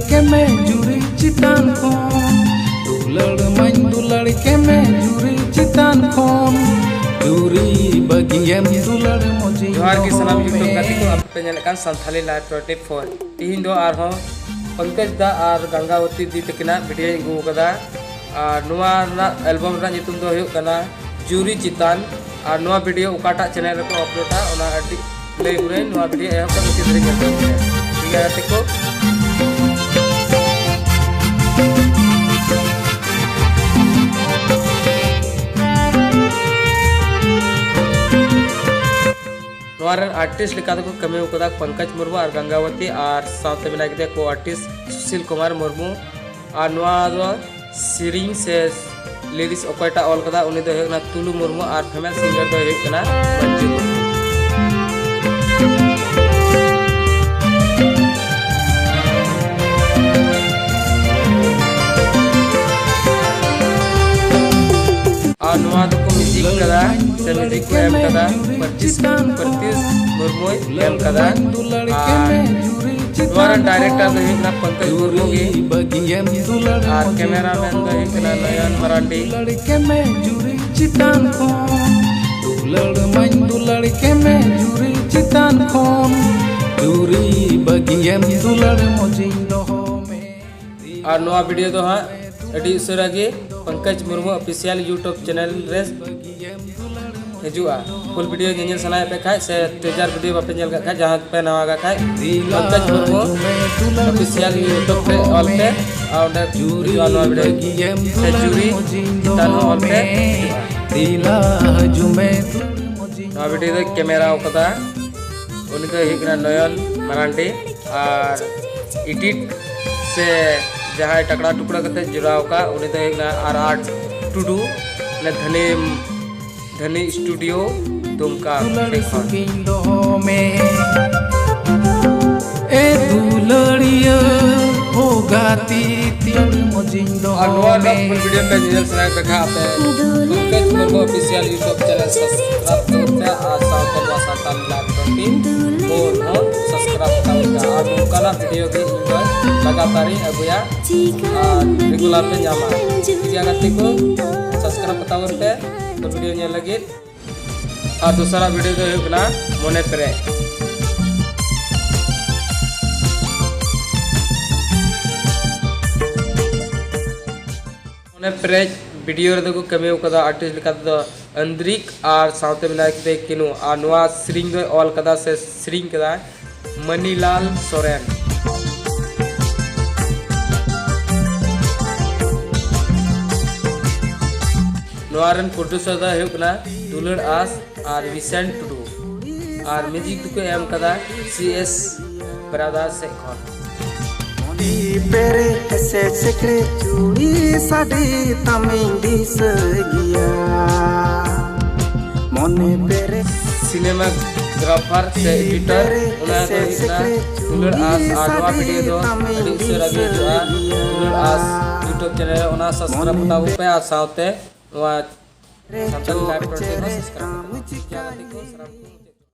के मैं जुरी चितान खोन दुलड़ मन दुलड़ के मैं जुरी चितान खोन जुरी बगियम दुलड़ मोजी जोहार की सलाम यूट्यूब गाती को आप पे नेलकान संथाली लाइव 24 तीन दो आर हो पंकज दा और गंगावती दी तकिना वीडियो गु कदा और नुआ ना एल्बम रा नितुम दो हुयो कना जुरी चितान और नुआ वीडियो उकाटा चैनल रे को अपलोडा ओना अडी ले उरे नुआ वीडियो एहब का मुझे धरी करते हैं ठीक है देखो आर्टिस्ट लिखा को कमी उकदा पंकज मुर्मू और गंगावती और साथ में नागिदे को आर्टिस्ट सुशील कुमार मुर्मू और नुआ सिरिंग से लिरिक्स ओकटा ऑल कदा उनी दो हेना तुलु मुर्मू और फीमेल सिंगर दो हेना मंजू और नुआ को म्यूजिक कदा से म्यूजिक को एम कदा 25 मुर्मू एम कदा और डायरेक्टर दो हेना पंकज मुर्मू की और कैमरामैन दो हेना नयन मरांडी के मैं जुरी चितान खोन दुलड़ मन दुलड़ के मैं जुरी चितान खोन जुरी बगियम दुलड़ मोजी दोहो में और नवा वीडियो तो हाँ अड़ी उसरा के Pankaj Murmu official YouTube channel रे हजुआ फुल वीडियो नेल सनाय पे खाय से ट्रेजर वीडियो पे नेल खाय जहां पे नवा का खाय पंकज मुर्मू ऑफिशियल यूट्यूब पे ऑल पे और जुरी वाला वीडियो से जुरी तानो ऑल पे दिला जुमे नवा वीडियो कैमरा ओकदा उनी तो हिकना नयन मरांडी और एडिट से जहाँ टकड़ा टुकड़ा करते जुड़ाव का उन्हें तो एक आर आर्ट टूडू ने धनी स्टूडियो दुमका में ए दुलड़िया हो गाती तीन मोजिंदो में वीडियो पे चैनल सनाए पे खा पे Pankaj Murmu official YouTube channel subscribe करते आ साउथ और वासाता लाइव 24 और सब्सक्राइब करता और उनका वीडियो की लगातार ही अगुया रेगुलर पे जामा जगह को सब्सक्राइब बताओ पे तो वीडियो ने लगे और दूसरा वीडियो तो होना मोने प्रे मोने प्रे वीडियो रे को कमी उकदा आर्टिस्ट लिखा तो अंद्रिक और साउथ में लाइक किनु और नवा श्रिंग दो ऑल कदा से श्रिंग कदा मनीलाल सोरेन नवारन प्रोड्यूसर दा हुकना दुलड़ आस और विसेंट टुडू और म्यूजिक को एम कदा सीएस ब्रदर्स से खन मोनी पेरे से सेक्रे चूड़ी साडी तमिंदी सगिया मोने पेरे सिनेमाग्राफर से एडिटर उना तो इतना दुलड़ आस आडवा वीडियो दो एडिटर अगे जो दुलड़ आस यूट्यूब चैनल उना सब्सक्राइब बताओ पे आ साथे वा संतल लाइव 24 सब्सक्राइब